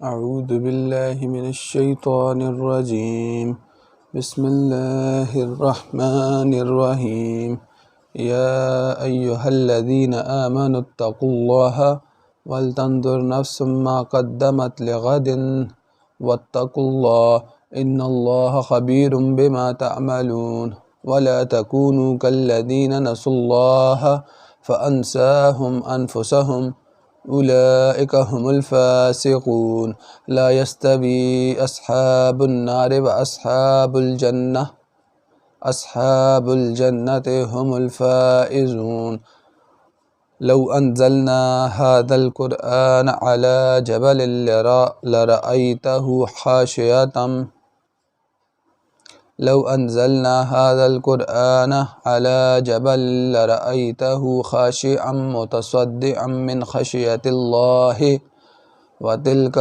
أعوذ بالله من الشيطان الرجيم. بسم الله الرحمن الرحيم. يا أيها الذين آمنوا اتقوا الله ولتنظر نفس ما قدمت لغد واتقوا الله إن الله خبير بما تعملون. ولا تكونوا كالذين نسوا الله فأنساهم أنفسهم أولئك هم الفاسقون. لا يستوي أصحاب النار وأصحاب الجنة هم الفائزون. لو أنزلنا هذا القرآن على جبل لرأيته خاشعا لو أنزلنا هذا القرآن على جبل لرأيته خاشعا متصدعا من خشية الله. وتلك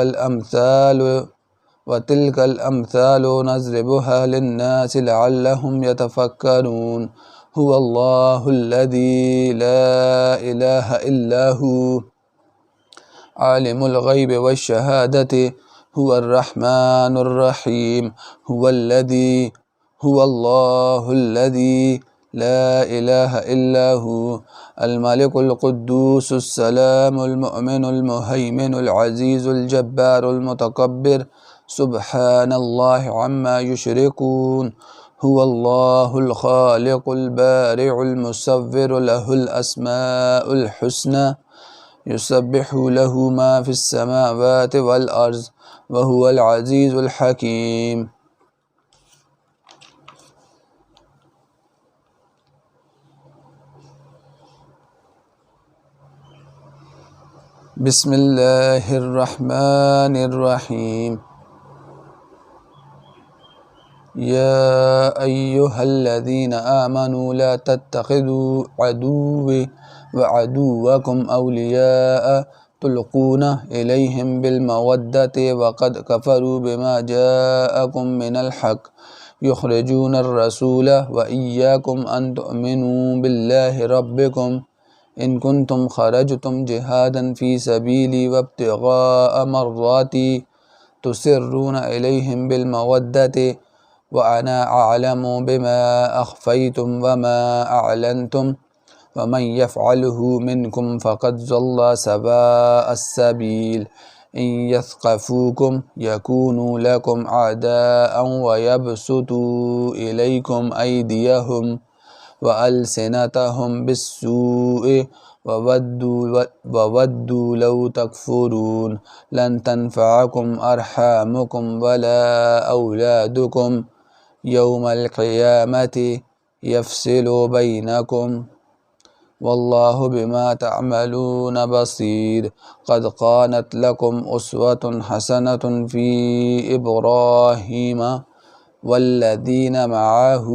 الأمثال نضربها للناس لعلهم يتفكرون. هو الله الذي لا إله إلا هو عالم الغيب والشهادة هو الرحمن الرحيم. هو الله الذي لا إله إلا هو الملك القدوس السلام المؤمن المهيمن العزيز الجبار المتكبر سبحان الله عما يشركون. هو الله الخالق البارع المصور له الأسماء الحسنى يسبح له ما في السماوات والأرض وهو العزيز الحكيم. بسم الله الرحمن الرحيم. يا أيها الذين آمنوا لا تتخذوا عدوي وعدوكم أولياء تلقون إليهم بالمودة وقد كفروا بما جاءكم من الحق يخرجون الرسول وإياكم أن تؤمنوا بالله ربكم إن كنتم خرجتم جهادا في سبيلي وابتغاء مرضاتي تسرون إليهم بالمودة وأنا أعلم بما أخفيتم وما أعلنتم ومن يفعله منكم فقد ضل سواء السبيل. إن يثقفوكم يكونوا لكم أعداء ويبسطوا إليكم أيديهم وألسنتهم بالسوء وودوا لو تكفرون. لن تنفعكم أرحامكم ولا أولادكم يوم القيامة يفصل بينكم والله بما تعملون بصير. قد كانت لكم أسوة حسنة في إبراهيم والذين معه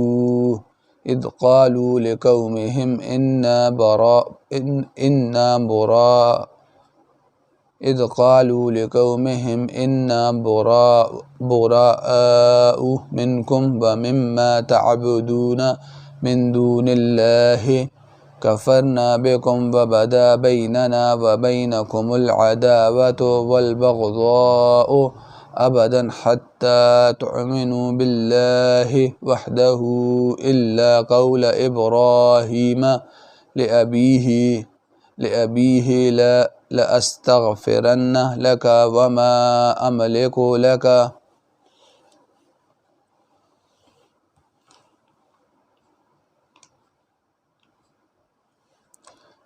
إذ قالوا لقومهم إنا براء منكم ومما تعبدون من دون الله كفرنا بكم وبدا بيننا وبينكم العداوة والبغضاء أبدا حتى تؤمنوا بالله وحده إلا قول إبراهيم لأبيه لأستغفرن لك وما أملك لك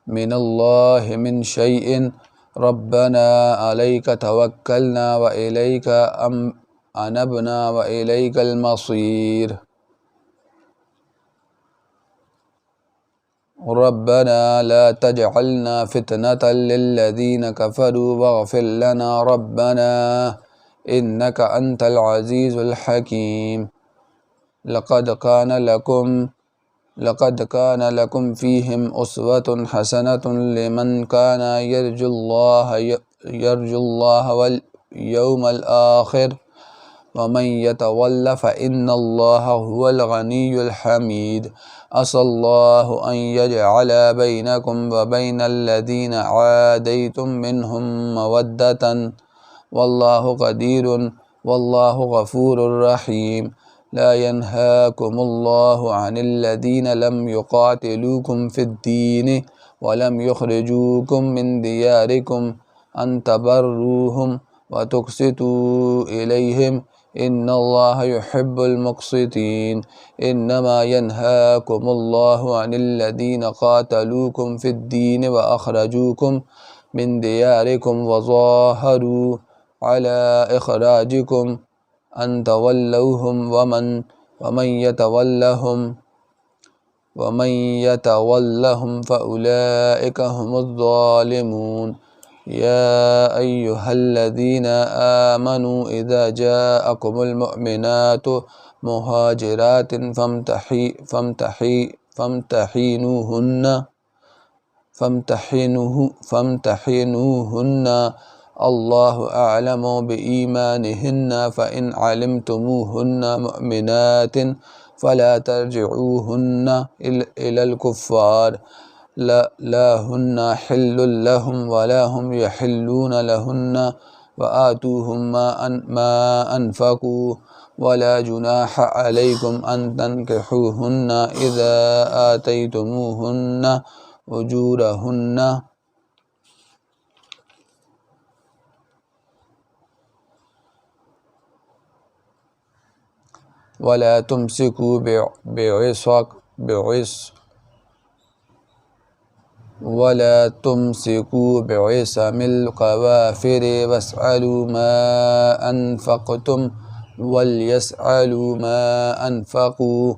من الله من شيء ربنا عليك توكلنا وإليك أنبنا وإليك المصير. ربنا لا تجعلنا فتنة للذين كفروا واغفر لنا ربنا إنك أنت العزيز الحكيم. لقد كان لكم فيهم أسوة حسنة لمن كان يرجو الله واليوم الآخر ومن يتول فإن الله هو الغني الحميد. عسى الله أن يجعل بينكم وبين الذين عاديتم منهم مودة والله قدير والله غفور رحيم. لا ينهاكم الله عن الذين لم يقاتلوكم في الدين ولم يخرجوكم من دياركم أن تبروهم وتقسطوا إليهم إن الله يحب المقسطين. إنما ينهاكم الله عن الذين قاتلوكم في الدين وأخرجوكم من دياركم وظاهروا على إخراجكم أن تولوهم ومن يتولهم فأولئك هم الظالمون. يا أيها الذين آمنوا إذا جاءكم المؤمنات مهاجرات فامتحنوهن الله أعلم بإيمانهن فإن علمتموهن مؤمنات فلا ترجعوهن إلى الكفار لا هن حل لهم ولا هم يحلون لهن وآتوهم ما أنفقوا ولا جناح عليكم أن تنكحوهن إذا آتيتموهن أجورهن ولا تمسكوا بعصم القوافر واسألوا ما أنفقتم وليسألوا ما أنفقوا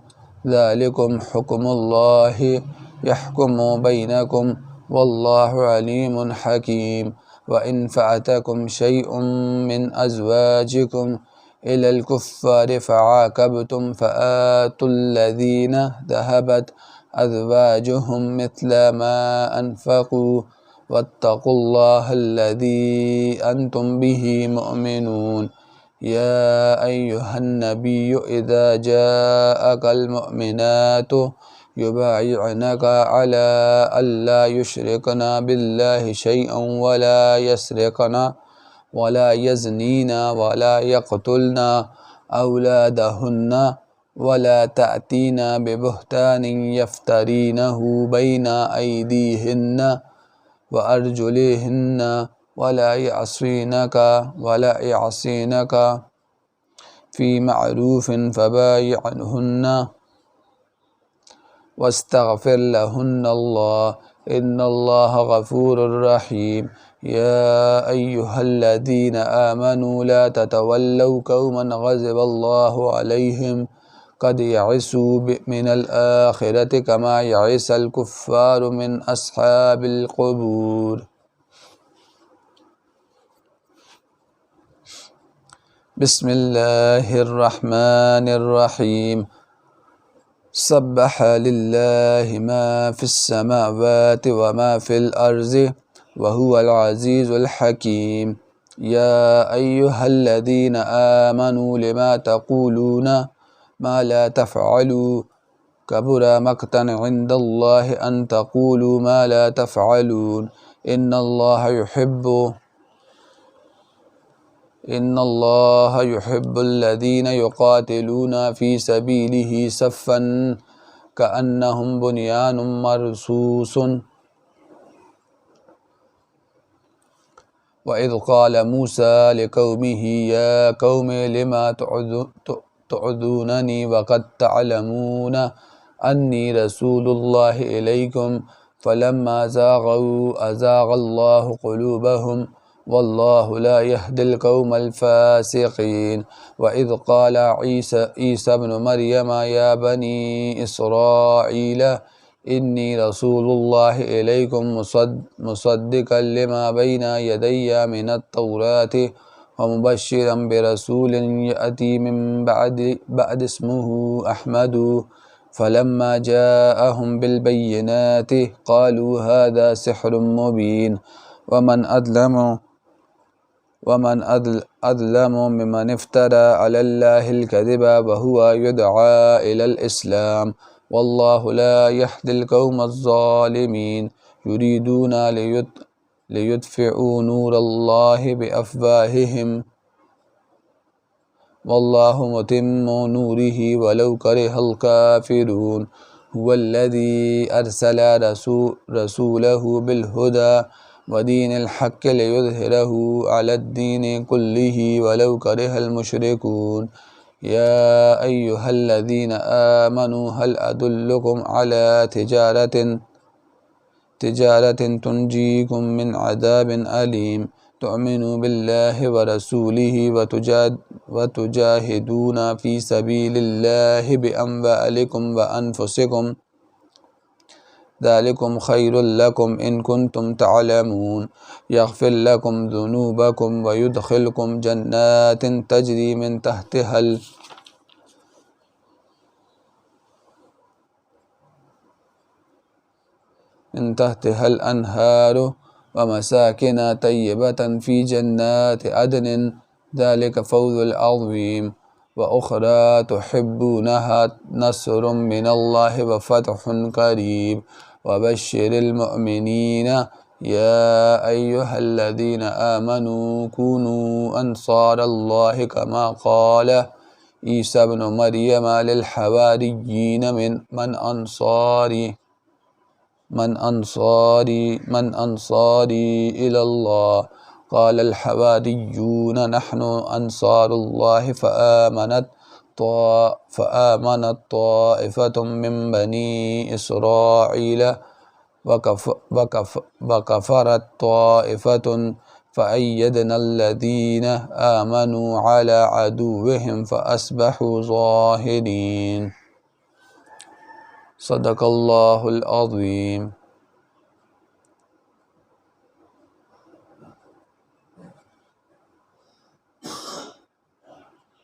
ذلكم حكم الله يحكم بينكم والله عليم حكيم. وإن فاتكم شيء من أزواجكم إلى الكفار فعاقبتم فآتوا الذين ذهبت أزواجهم مثل ما أنفقوا واتقوا الله الذي أنتم به مؤمنون. يا أيها النبي إذا جاءك المؤمنات يبايعنك على ألا يشركن بالله شيئا ولا يزنين ولا يقتلن أولادهن ولا تأتين ببهتان يفترينه بين أيديهن وأرجلهن ولا يعصينك في معروف فبايعنهن واستغفر لهن الله إن الله غفور رحيم. يا أيها الذين آمنوا لا تتولوا قوما غضب الله عليهم قد يئسوا من الآخرة كما يئس الكفار من أصحاب القبور. بسم الله الرحمن الرحيم. سبح لله ما في السماوات وما في الأرض وهو العزيز الحكيم. يا أيها الذين آمنوا لما تقولون ما لا تفعلوا كبر مقتا عند الله أن تقولوا ما لا تفعلون. إن الله يحب الذين يقاتلون في سبيله صفا كأنهم بنيان مرصوص. وإذ قال موسى لقومه يا قوم لما تعذونني وقد تعلمون أني رسول الله إليكم فلما زاغوا أزاغ الله قلوبهم والله لا يهدي القوم الفاسقين. وإذ قال عيسى ابن مريم يا بني إسرائيل إني رسول الله إليكم مصدقا لما بين يدي من التوراة ومبشرا برسول يأتي من بعد اسمه أحمد. فلما جاءهم بالبينات قالوا هذا سحر مبين ومن أظلم ممن افترى على الله الكذب وهو يدعى إلى الإسلام والله لا يهدي القوم الظالمين. ليطفئوا نور الله بأفواههم والله متم نوره ولو كره الكافرون هو الذي أرسل رسوله بالهدى ودين الحق ليظهره على الدين كله ولو كره المشركون يا أيها الذين آمنوا هل أدلكم على تجارة تنجيكم من عذاب أليم تؤمنوا بالله ورسوله وتجاهدون في سبيل الله بأموالكم وأنفسكم ذلكم خير لكم إن كنتم تعلمون يغفر لكم ذنوبكم ويدخلكم جنات تجري من تحتها الأنهار ومساكن طيبة في جنات عدن ذلك فوز العظيم وأخرى تحبونها نصر من الله وفتح قريب وبشر المؤمنين يا أيها الذين آمنوا كونوا أنصار الله كما قال عيسى بن مريم للحواريين من أنصاري إلى الله قال الحواريون نحن أنصار الله فآمنت طائفة من بني إسرائيل وكفرت طائفة فأيدنا الذين آمنوا على عدوهم فأصبحوا ظاهرين صدق الله العظيم.